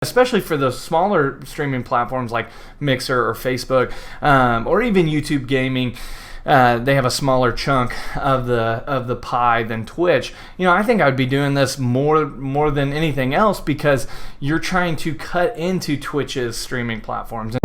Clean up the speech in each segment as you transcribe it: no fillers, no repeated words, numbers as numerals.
especially for those smaller streaming platforms like Mixer or Facebook, or even YouTube Gaming. They have a smaller chunk of the pie than Twitch. I think I'd be doing this more than anything else because you're trying to cut into Twitch's streaming platforms.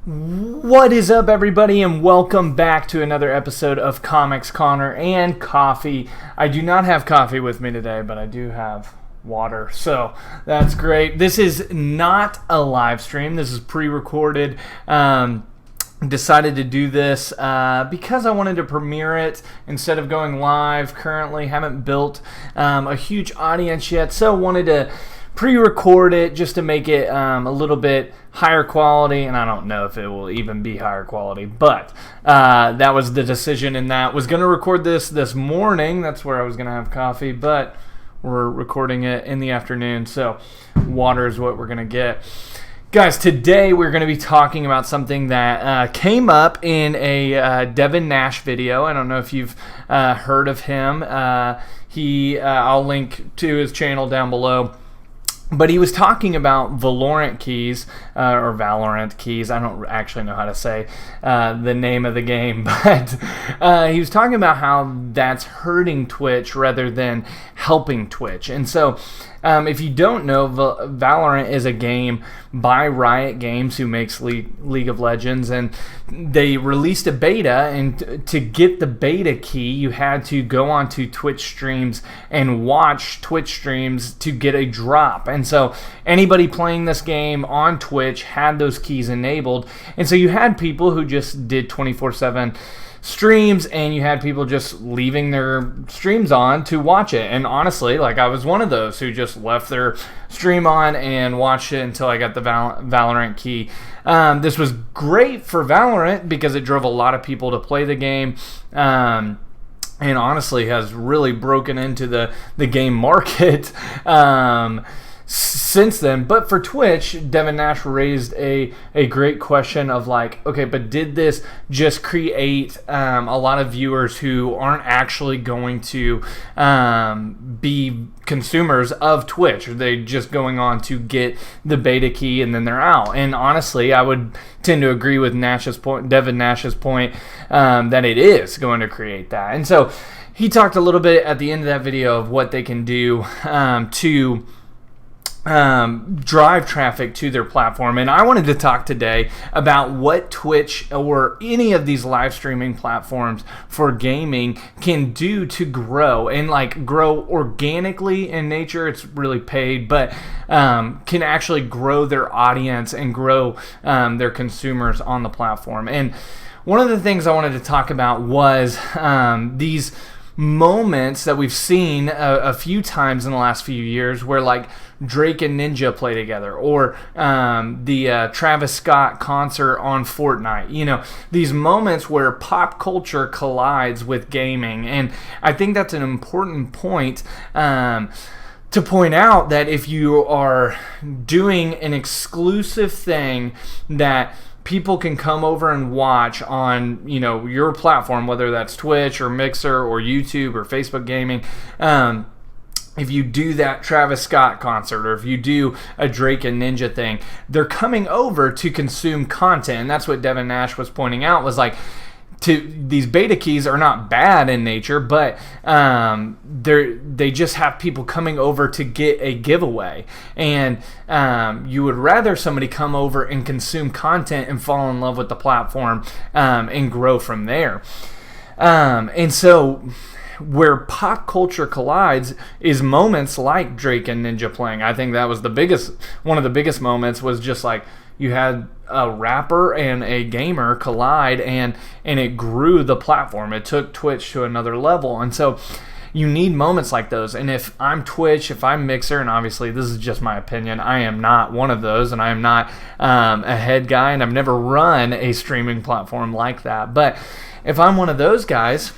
What is up, everybody, and welcome back to another episode of Comics Connor and Coffee. I do not have coffee with me today, but I do have water, so that's great. This is not a live stream. This is pre-recorded. Decided to do this because I wanted to premiere it instead of going live. Currently haven't built a huge audience yet, so wanted to pre-record it just to make it a little bit higher quality, and I don't know if it will even be higher quality, but that was the decision. In that was going to record this morning. That's where I was going to have coffee, but we're recording it in the afternoon, so water is what we're going to get. Guys, today we're going to be talking about something that came up in a Devin Nash video. I don't know if you've heard of him. I'll link to his channel down below. But he was talking about Valorant keys, or Valorant keys. I don't actually know how to say the name of the game, but he was talking about how that's hurting Twitch rather than helping Twitch. And so if you don't know, Valorant is a game by Riot Games, who makes League of Legends, and they released a beta, and to get the beta key, you had to go onto Twitch streams and watch Twitch streams to get a drop. And so anybody playing this game on Twitch had those keys enabled, and so you had people who just did 24/7 streams, and you had people just leaving their streams on to watch it. And honestly, I was one of those who just left their stream on and watched it until I got the Valorant key. This was great for Valorant because it drove a lot of people to play the game, and honestly has really broken into the game market since then. But for Twitch, Devin Nash raised a great question of okay, but did this just create a lot of viewers who aren't actually going to be consumers of Twitch? Are they just going on to get the beta key and then they're out? And honestly, I would tend to agree with Devin Nash's point, that it is going to create that. And so he talked a little bit at the end of that video of what they can do to drive traffic to their platform. And I wanted to talk today about what Twitch or any of these live streaming platforms for gaming can do to grow, and grow organically in nature. It's really paid, but can actually grow their audience and grow their consumers on the platform. And one of the things I wanted to talk about was these moments that we've seen a few times in the last few years where Drake and Ninja play together, or the Travis Scott concert on Fortnite. These moments where pop culture collides with gaming. And I think that's an important point to point out, that if you are doing an exclusive thing that people can come over and watch on, your platform, whether that's Twitch or Mixer or YouTube or Facebook Gaming. If you do that Travis Scott concert, or if you do a Drake and Ninja thing, they're coming over to consume content. And that's what Devin Nash was pointing out, was these beta keys are not bad in nature, but they just have people coming over to get a giveaway. And you would rather somebody come over and consume content and fall in love with the platform and grow from there. And so where pop culture collides is moments like Drake and Ninja playing. I think that was one of the biggest moments, was just you had a rapper and a gamer collide, and it grew the platform. It took Twitch to another level. And so you need moments like those. And if I'm Twitch, if I'm Mixer, and obviously this is just my opinion, I am not one of those, and I am not a head guy, and I've never run a streaming platform like that. But if I'm one of those guys,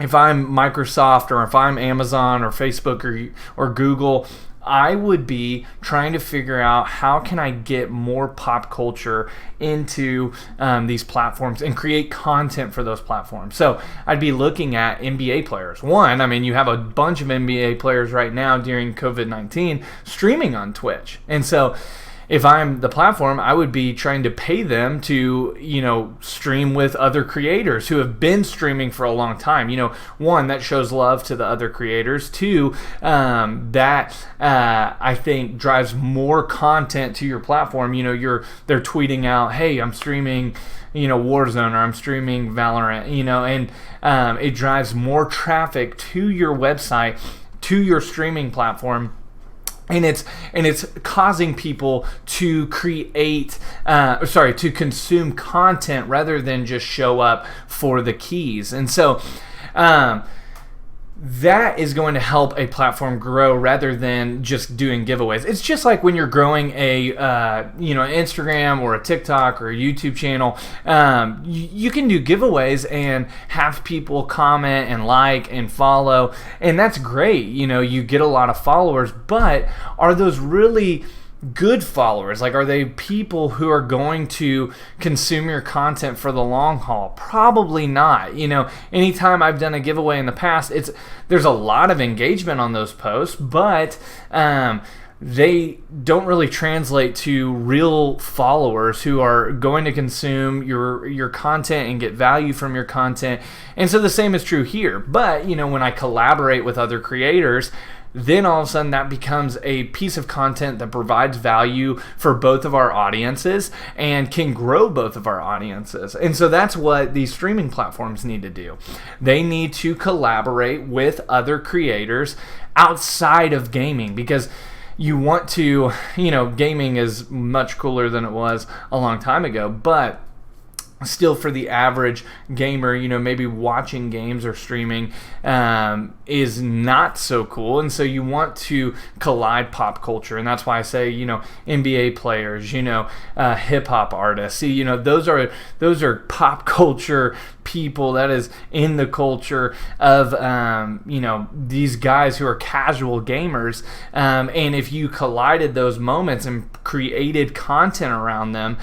if I'm Microsoft, or if I'm Amazon or Facebook or Google, I would be trying to figure out how can I get more pop culture into these platforms and create content for those platforms. So I'd be looking at NBA players. One, I mean, you have a bunch of NBA players right now during COVID-19 streaming on Twitch. And so if I'm the platform, I would be trying to pay them to, stream with other creators who have been streaming for a long time. One, that shows love to the other creators. Two, that I think drives more content to your platform. They're tweeting out, hey, I'm streaming, Warzone, or I'm streaming Valorant, and it drives more traffic to your website, to your streaming platform. And it's causing people to to consume content rather than just show up for the keys. And so that is going to help a platform grow rather than just doing giveaways. It's just like when you're growing a Instagram or a TikTok or a YouTube channel. You can do giveaways and have people comment and like and follow, and that's great. You get a lot of followers, but are those really good followers? Like, are they people who are going to consume your content for the long haul? Probably not. Anytime I've done a giveaway in the past, there's a lot of engagement on those posts, but they don't really translate to real followers who are going to consume your content and get value from your content. And so the same is true here. But when I collaborate with other creators, then all of a sudden that becomes a piece of content that provides value for both of our audiences and can grow both of our audiences. And so that's what these streaming platforms need to do. They need to collaborate with other creators outside of gaming, because you want to, gaming is much cooler than it was a long time ago, but still, for the average gamer, maybe watching games or streaming is not so cool. And so you want to collide pop culture. And that's why I say, NBA players, hip hop artists. See, those are pop culture people. That is in the culture of, these guys who are casual gamers. And if you collided those moments and created content around them,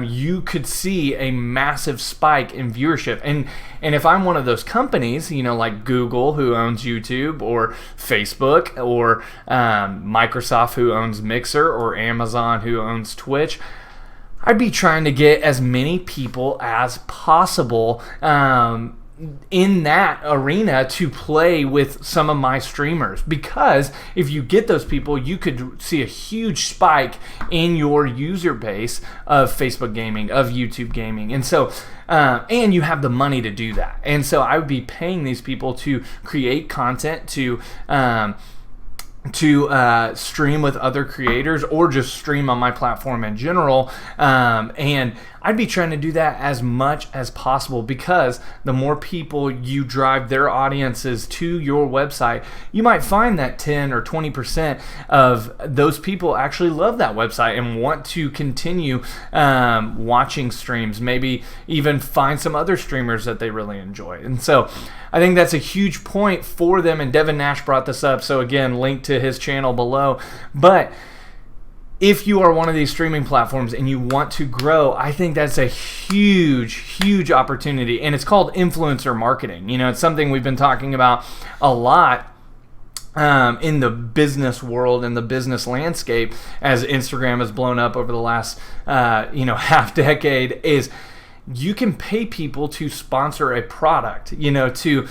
you could see a massive spike in viewership. And if I'm one of those companies, like Google, who owns YouTube, or Facebook, or Microsoft, who owns Mixer, or Amazon, who owns Twitch, I'd be trying to get as many people as possible in that arena to play with some of my streamers, because if you get those people, you could see a huge spike in your user base of Facebook gaming, of YouTube gaming. And so and you have the money to do that. And so I would be paying these people to create content, to stream with other creators, or just stream on my platform in general. And I'd be trying to do that as much as possible, because the more people you drive their audiences to your website, you might find that 10 or 20% of those people actually love that website and want to continue watching streams, maybe even find some other streamers that they really enjoy. And so I think that's a huge point for them, and Devin Nash brought this up, so again, link to his channel below. But if you are one of these streaming platforms and you want to grow, I think that's a huge opportunity, and it's called influencer marketing. It's something we've been talking about a lot in the business world and the business landscape as Instagram has blown up over the last half decade. Is you can pay people to sponsor a product, to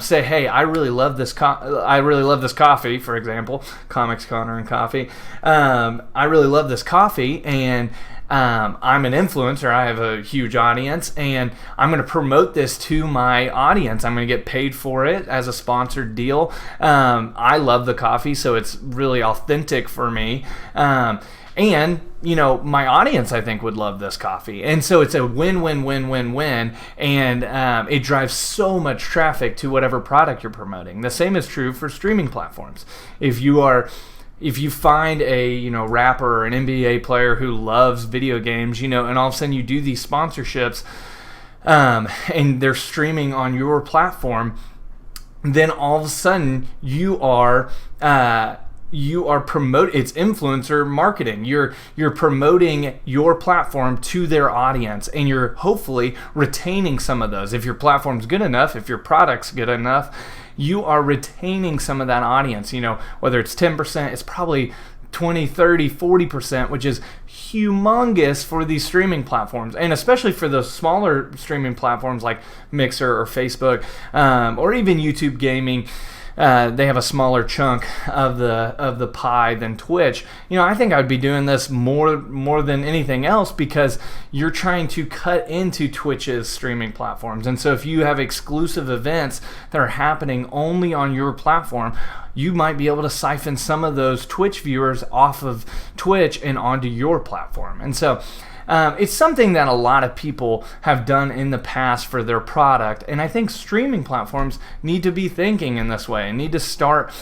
say, hey, I really love this coffee, for example, Comics Connor and coffee. I really love this coffee, and I'm an influencer. I have a huge audience, and I'm going to promote this to my audience. I'm going to get paid for it as a sponsored deal. I love the coffee, so it's really authentic for me. And, my audience, I think, would love this coffee. And so it's a win-win-win-win-win. And it drives so much traffic to whatever product you're promoting. The same is true for streaming platforms. If you find a rapper or an NBA player who loves video games, and all of a sudden you do these sponsorships, and they're streaming on your platform, then all of a sudden you are you are it's influencer marketing. You're promoting your platform to their audience, and you're hopefully retaining some of those. If your platform's good enough, if your product's good enough, you are retaining some of that audience. Whether it's 10%, it's probably 20, 30, 40%, which is humongous for these streaming platforms, and especially for those smaller streaming platforms like Mixer or Facebook, or even YouTube Gaming. They have a smaller chunk of the pie than Twitch. I think I'd be doing this more than anything else, because you're trying to cut into Twitch's streaming platforms. And so if you have exclusive events that are happening only on your platform, you might be able to siphon some of those Twitch viewers off of Twitch and onto your platform. And so it's something that a lot of people have done in the past for their product, and I think streaming platforms need to be thinking in this way and need to start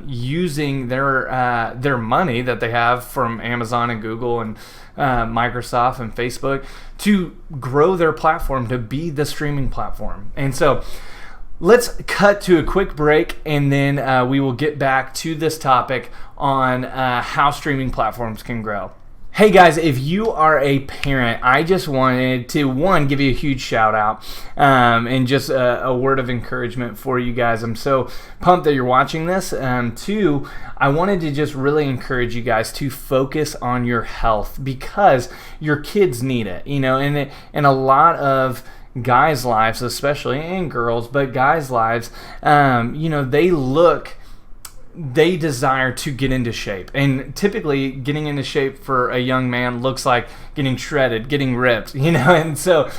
using their money that they have from Amazon and Google and Microsoft and Facebook to grow their platform to be the streaming platform. And so let's cut to a quick break, and then we will get back to this topic on how streaming platforms can grow. Hey guys, if you are a parent, I just wanted to, one, give you a huge shout out and just a word of encouragement for you guys. I'm so pumped that you're watching this. Two, I wanted to just really encourage you guys to focus on your health, because your kids need it, and a lot of guys' lives, especially, and girls, but guys' lives, they desire to get into shape. And typically getting into shape for a young man looks like getting shredded, getting ripped, and so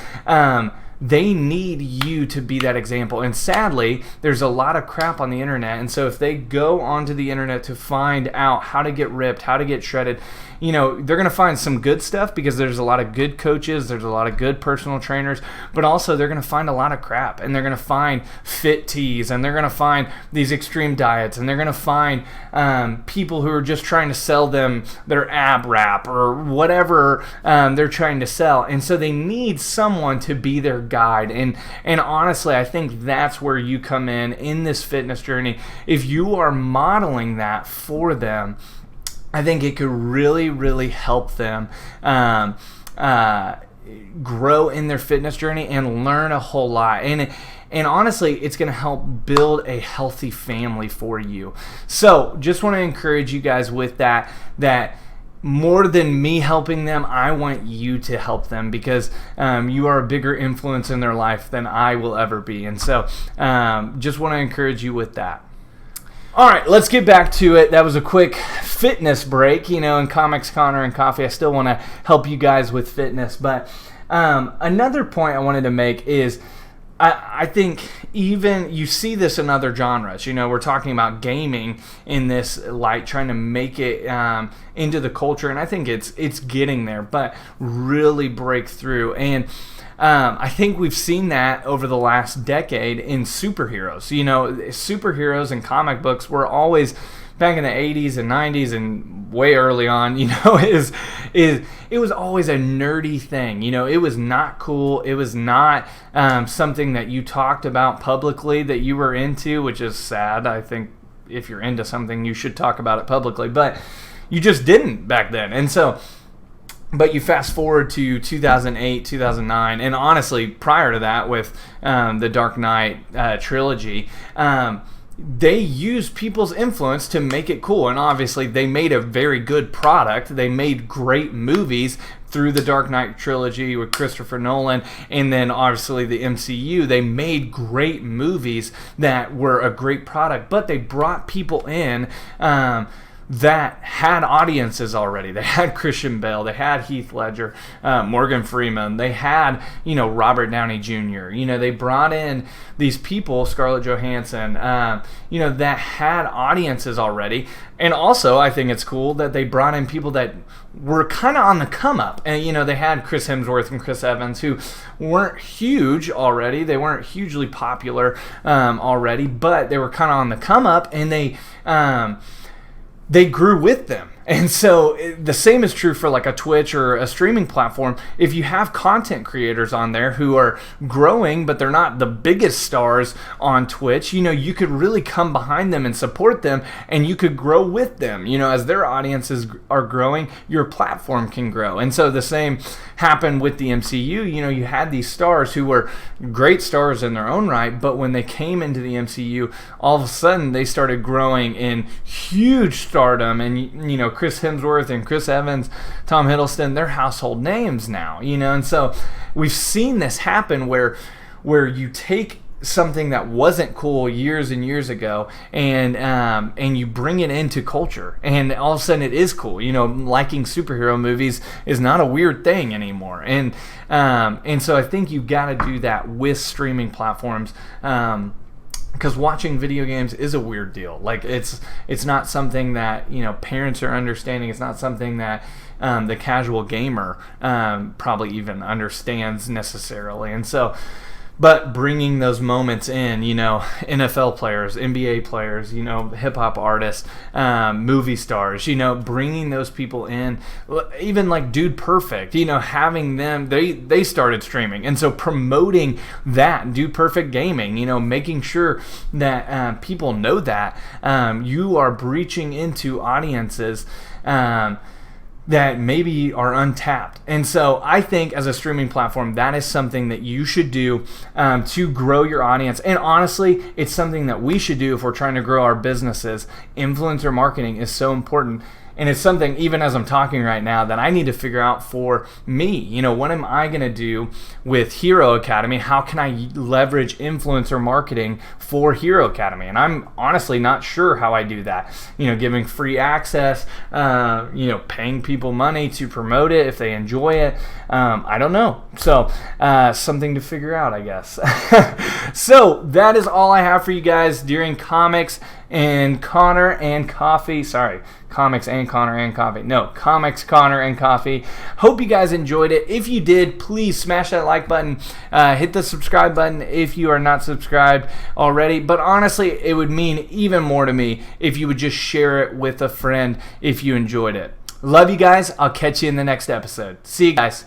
they need you to be that example. And sadly, there's a lot of crap on the internet, and so if they go onto the internet to find out how to get ripped, how to get shredded, they're going to find some good stuff, because there's a lot of good coaches, there's a lot of good personal trainers, but also they're going to find a lot of crap, and they're going to find fit teas, and they're going to find these extreme diets, and they're going to find people who are just trying to sell them their ab wrap or whatever they're trying to sell. And so they need someone to be their guide. And honestly, I think that's where you come in this fitness journey. If you are modeling that for them, I think it could really, really help them grow in their fitness journey and learn a whole lot. And honestly, it's going to help build a healthy family for you. So just want to encourage you guys with that more than me helping them, I want you to help them, because you are a bigger influence in their life than I will ever be. And so just want to encourage you with that. All right, let's get back to it. That was a quick fitness break, in Comics, Connor, and Coffee. I still want to help you guys with fitness. But another point I wanted to make is I think even you see this in other genres. We're talking about gaming in this light, trying to make it into the culture, and I think it's getting there, but really break through. And I think we've seen that over the last decade in superheroes. Superheroes and comic books were always, back in the 80s and 90s and way early on, it was always a nerdy thing. It was not cool. It was not something that you talked about publicly that you were into, which is sad. I think if you're into something, you should talk about it publicly, but you just didn't back then. And so, but you fast forward to 2008, 2009, and honestly, prior to that with the Dark Knight trilogy, they used people's influence to make it cool. And obviously, they made a very good product. They made great movies through the Dark Knight trilogy with Christopher Nolan, and then obviously the MCU. They made great movies that were a great product, but they brought people in that had audiences already. They had Christian Bale, they had Heath Ledger, Morgan Freeman, they had Robert Downey Jr. They brought in these people, Scarlett Johansson, that had audiences already. And also, I think it's cool that they brought in people that were kind of on the come up. And they had Chris Hemsworth and Chris Evans, who weren't huge already. They weren't hugely popular already, but they were kind of on the come up, and they grew with them. And so the same is true for like a Twitch or a streaming platform. If you have content creators on there who are growing, but they're not the biggest stars on Twitch, you could really come behind them and support them, and you could grow with them. As their audiences are growing, your platform can grow. And so the same happened with the MCU. You had these stars who were great stars in their own right, but when they came into the MCU, all of a sudden they started growing in huge stardom, and Chris Hemsworth and Chris Evans, Tom Hiddleston, they're household names now, and so we've seen this happen where you take something that wasn't cool years and years ago, and you bring it into culture, and all of a sudden it is cool. Liking superhero movies is not a weird thing anymore, and so I think you got to do that with streaming platforms. Because watching video games is a weird deal. Like it's not something that parents are understanding. It's not something that the casual gamer probably even understands necessarily. And so, but bringing those moments in, NFL players, NBA players, hip hop artists, movie stars, bringing those people in, even like Dude Perfect, having them, they started streaming. And so promoting that, Dude Perfect Gaming, making sure that people know that you are breaching into audiences that maybe are untapped. And so I think as a streaming platform, that is something that you should do to grow your audience. And honestly, it's something that we should do if we're trying to grow our businesses. Influencer marketing is so important. And it's something, even as I'm talking right now, that I need to figure out for me. What am I going to do with Hero Academy? How can I leverage influencer marketing for Hero Academy? And I'm honestly not sure how I do that. Giving free access, paying people money to promote it if they enjoy it. I don't know. So something to figure out, I guess. So that is all I have for you guys during Comics and Connor and Coffee. Sorry. Comics and Connor and Coffee. No, Comics, Connor, and Coffee. Hope you guys enjoyed it. If you did, please smash that like button. Hit the subscribe button if you are not subscribed already. But honestly, it would mean even more to me if you would just share it with a friend if you enjoyed it. Love you guys. I'll catch you in the next episode. See you guys.